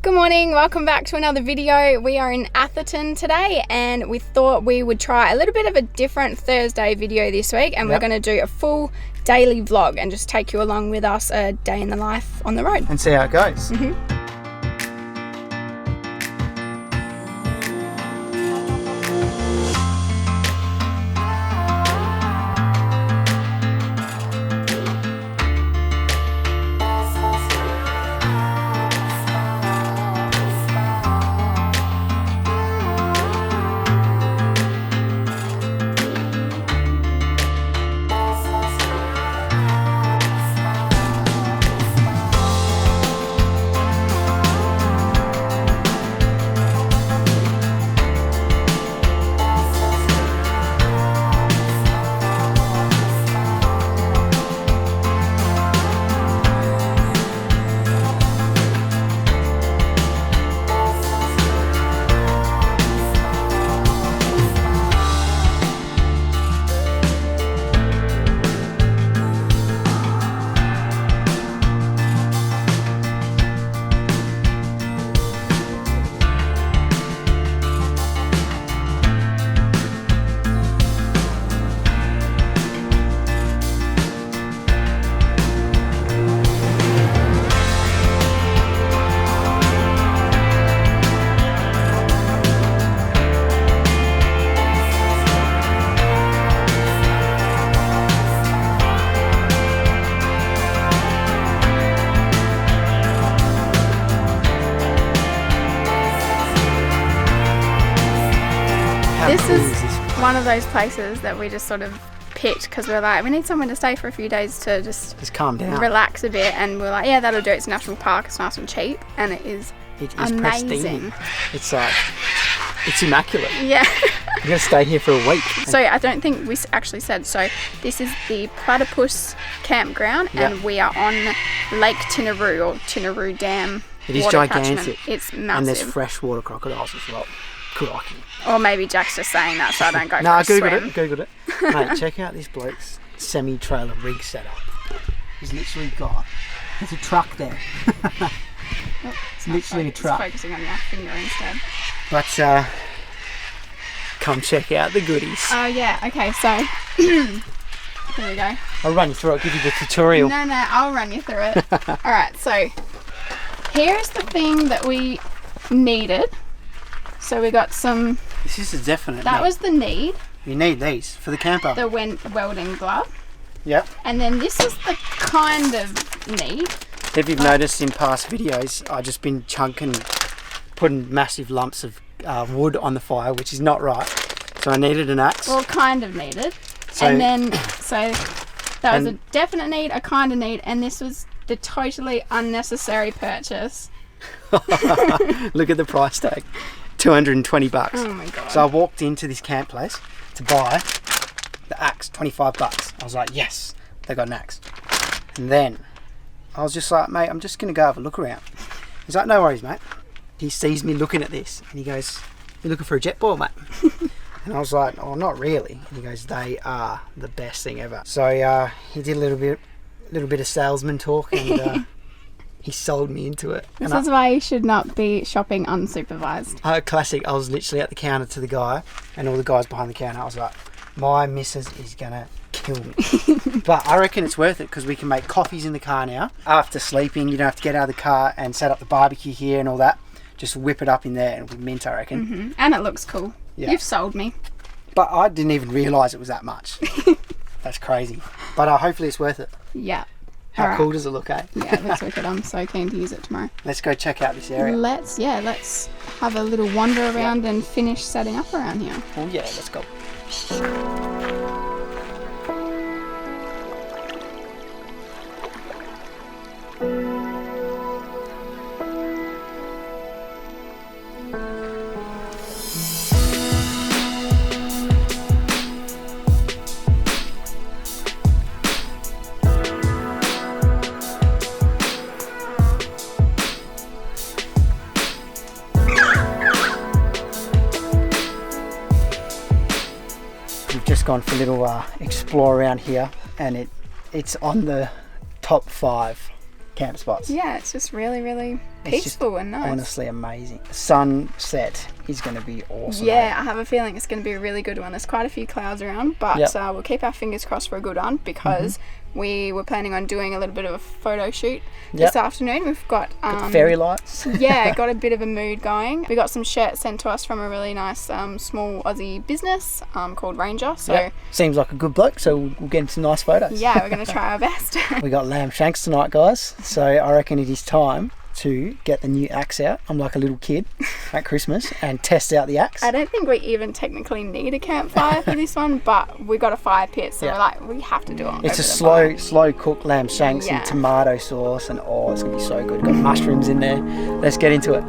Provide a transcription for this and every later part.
Good morning, welcome back to another video. We are in Atherton today and we thought we would try a little bit of a different Thursday video this week, and we're going to do a full daily vlog and just take you along with us a day in the life on the road. And see how it goes. This is one of those places that we just sort of picked because we're like, we need somewhere to stay for a few days to just calm down, relax a bit, and we're like, yeah, that'll do. It's a national park, it's nice and cheap, and it is amazing. Pristine. It's like, it's immaculate. Yeah. You're going to stay here for a week. So I don't think we actually said, so this is the Platypus campground, and we are on Lake Tinaroo, or Tinaroo Dam. It is gigantic. It's massive. And there's freshwater crocodiles as well. Crikey. Or maybe Jack's just saying that so I don't go for a swim. Googled it. Mate, check out this bloke's semi-trailer rig setup. He's literally got, there's a truck there. It's literally a truck. It's focusing on your finger instead. But come check out the goodies. Oh yeah, okay, so here we go. I'll run you through it, give you the tutorial. No, I'll run you through it. Alright, so here's the thing that we needed. So we got some... This is a definite That need. was the need. You need these for the camper. The welding glove. Yep. And then this is the kind of need. If you've noticed in past videos, I've just been putting massive lumps of wood on the fire, which is not right. So I needed an axe. Well, kind of needed. And then, so that was a definite need, a kind of need, and this was the totally unnecessary purchase. Look at the price tag. $220. Oh my god. So I walked into this camp place to buy the axe, $25. I was like, yes, they got an axe. And then I was just like, mate, I'm just going to go have a look around. He's like, no worries, mate. He sees me looking at this and he goes, you're looking for a Jetboil, mate? And I was like, oh, not really. And he goes, they are the best thing ever. So he did a little bit of salesman talk, and he sold me into it. This is why you should not be shopping unsupervised. Classic. I was literally at the counter to the guy, and all the guys behind the counter. I was like, my missus is gonna kill me. But I reckon it's worth it because we can make coffees in the car now. After sleeping, you don't have to get out of the car and set up the barbecue here and all that. Just whip it up in there and it'll be mint, I reckon. And it looks cool. Yeah. You've sold me. But I didn't even realise it was that much. That's crazy. But hopefully it's worth it. Yeah. How cool does it look, eh? Yeah, it looks wicked. I'm so keen to use it tomorrow. Let's go check out this area. Let's have a little wander around and finish setting up around here. Oh yeah, let's go. just gone for a little explore around here, and it's on the top 5 camp spots. Yeah, it's just really, really It's just peaceful and nice. honestly amazing. Sunset is going to be awesome. Yeah, I have a feeling it's going to be a really good one. There's quite a few clouds around, but we'll keep our fingers crossed for a good one, because we were planning on doing a little bit of a photo shoot this afternoon. We've got the fairy lights. Yeah, got a bit of a mood going. We got some shirts sent to us from a really nice small Aussie business called Ranger. So seems like a good bloke, so we'll get him some nice photos. Yeah, we're going to try our best. We got lamb shanks tonight, guys, so I reckon it is time to get the new axe out. I'm like a little kid at Christmas and test out the axe. I don't think we even technically need a campfire for this one, but we got a fire pit, so we're like, we have to do it. It's a slow cooked lamb shanks and tomato sauce, and it's gonna be so good. Got mushrooms in there. Let's get into it.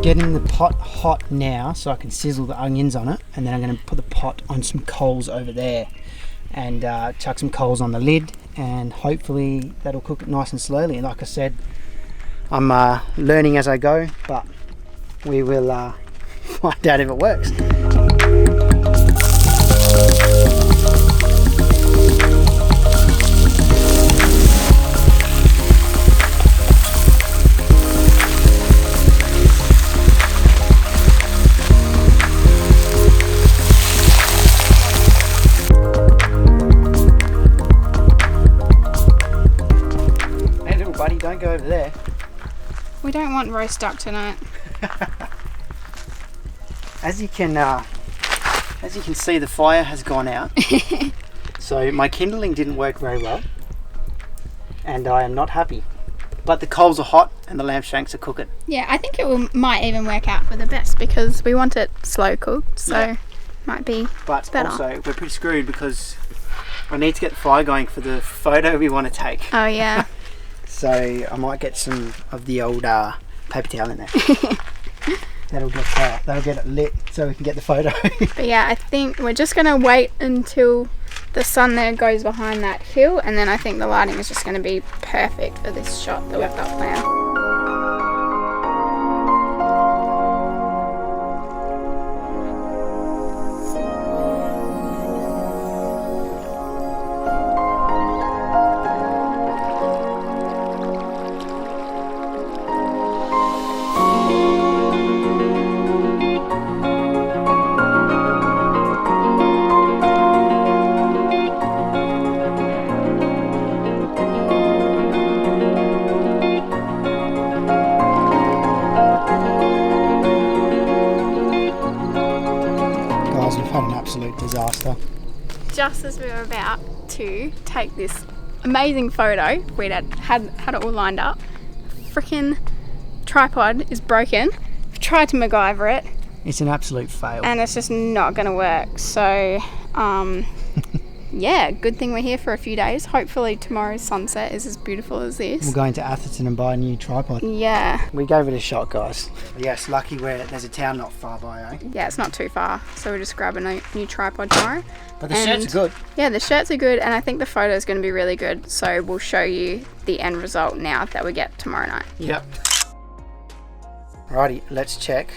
Getting the pot hot now so I can sizzle the onions on it, and then I'm going to put the pot on some coals over there and chuck some coals on the lid, and hopefully that'll cook it nice and slowly. And like I said, I'm learning as I go, but we will find out if it works. Don't go over there. We don't want roast duck tonight. As you can see, the fire has gone out. So my kindling didn't work very well, and I am not happy. But the coals are hot and the lamb shanks are cooking. Yeah, I think it might even work out for the best, because we want it slow cooked, so might be but better. Also, we're pretty screwed because I need to get the fire going for the photo we want to take. Oh yeah. So I might get some of the old paper towel in there. That'll get it lit so we can get the photo. But yeah, I think we're just going to wait until the sun there goes behind that hill, and then I think the lighting is just going to be perfect for this shot that we've got planned. Disaster. Just as we were about to take this amazing photo, we'd had it all lined up. Freaking tripod is broken. We've tried to MacGyver it. It's an absolute fail. And it's just not going to work. So, yeah, good thing we're here for a few days. Hopefully tomorrow's sunset is as beautiful as this. We're going to Atherton and buy a new tripod. Yeah. We gave it a shot, guys. Yes, lucky there's a town not far by, eh? Yeah, it's not too far. So we'll just grab a new tripod tomorrow. But the shirts are good. Yeah, the shirts are good, and I think the photo is going to be really good. So we'll show you the end result now that we get tomorrow night. Yep. Alrighty, let's check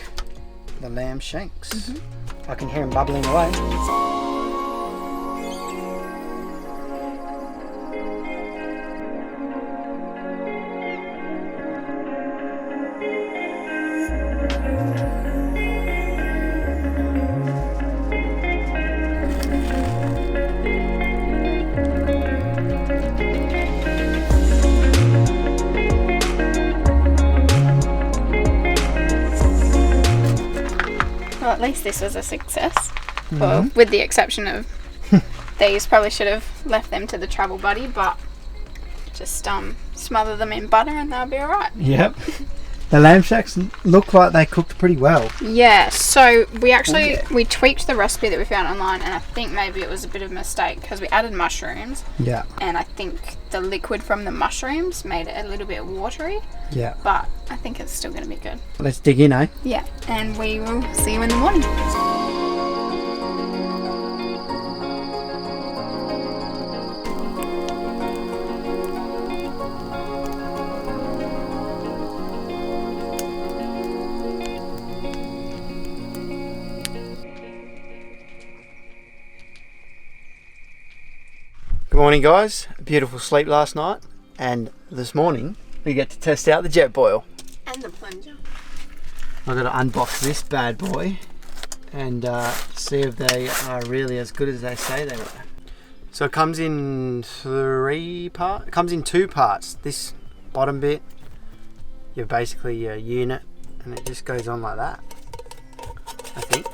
the lamb shanks. I can hear them bubbling away. Well, at least this was a success. Well, with the exception of these, probably should have left them to the travel buddy, but just smother them in butter and they'll be alright. Yep. The lamb shacks look like they cooked pretty well. Yeah, so we tweaked the recipe that we found online, and I think maybe it was a bit of a mistake because we added mushrooms. Yeah. And I think the liquid from the mushrooms made it a little bit watery. Yeah. But I think it's still going to be good. Let's dig in, eh? Yeah, and we will see you in the morning. Good morning, guys. A beautiful sleep last night, and this morning we get to test out the Jetboil. And the plunger. I've got to unbox this bad boy and see if they are really as good as they say they were. So it comes in two parts. This bottom bit, you're basically your unit, and it just goes on like that, I think.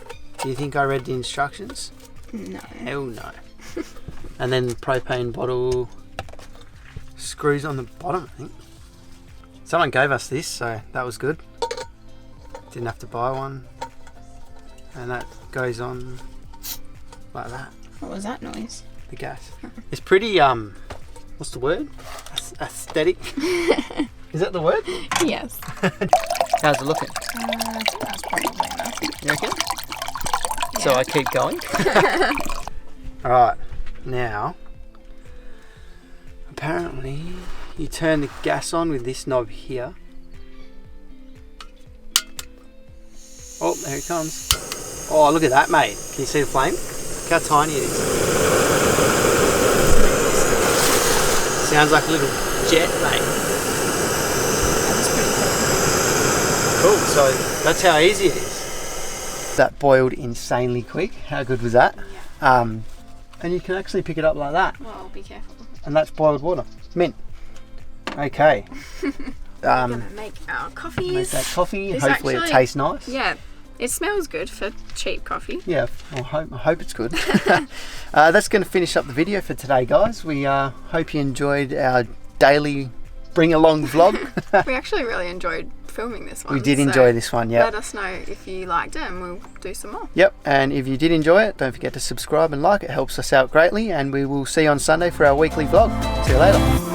Do you think I read the instructions? No. Hell no. And then the propane bottle screws on the bottom, I think. Someone gave us this, so that was good. Didn't have to buy one. And that goes on like that. What was that noise? The gas. It's pretty, what's the word? Aesthetic. Is that the word? Yes. How's it looking? I think that's probably enough. You reckon? Yeah. So I keep going? Alright, now, apparently you turn the gas on with this knob here. Oh, there it comes. Oh, look at that, mate. Can you see the flame? Look how tiny it is. Sounds like a little jet, mate. That's pretty Cool, so that's how easy it is. That boiled insanely quick. How good was that? Yeah. And you can actually pick it up like that. Well, be careful. And that's boiled water. Mint. Okay. We're gonna make our coffees. Make that coffee. This Hopefully actually- it tastes nice. Yeah, it smells good for cheap coffee. Yeah, I hope it's good. That's going to finish up the video for today, guys. We hope you enjoyed our daily bring along vlog. We actually really enjoyed filming this one. We did enjoy this one, yeah. Let us know if you liked it and we'll do some more. Yep, and if you did enjoy it, don't forget to subscribe and like. It helps us out greatly, and we will see you on Sunday for our weekly vlog. See you later.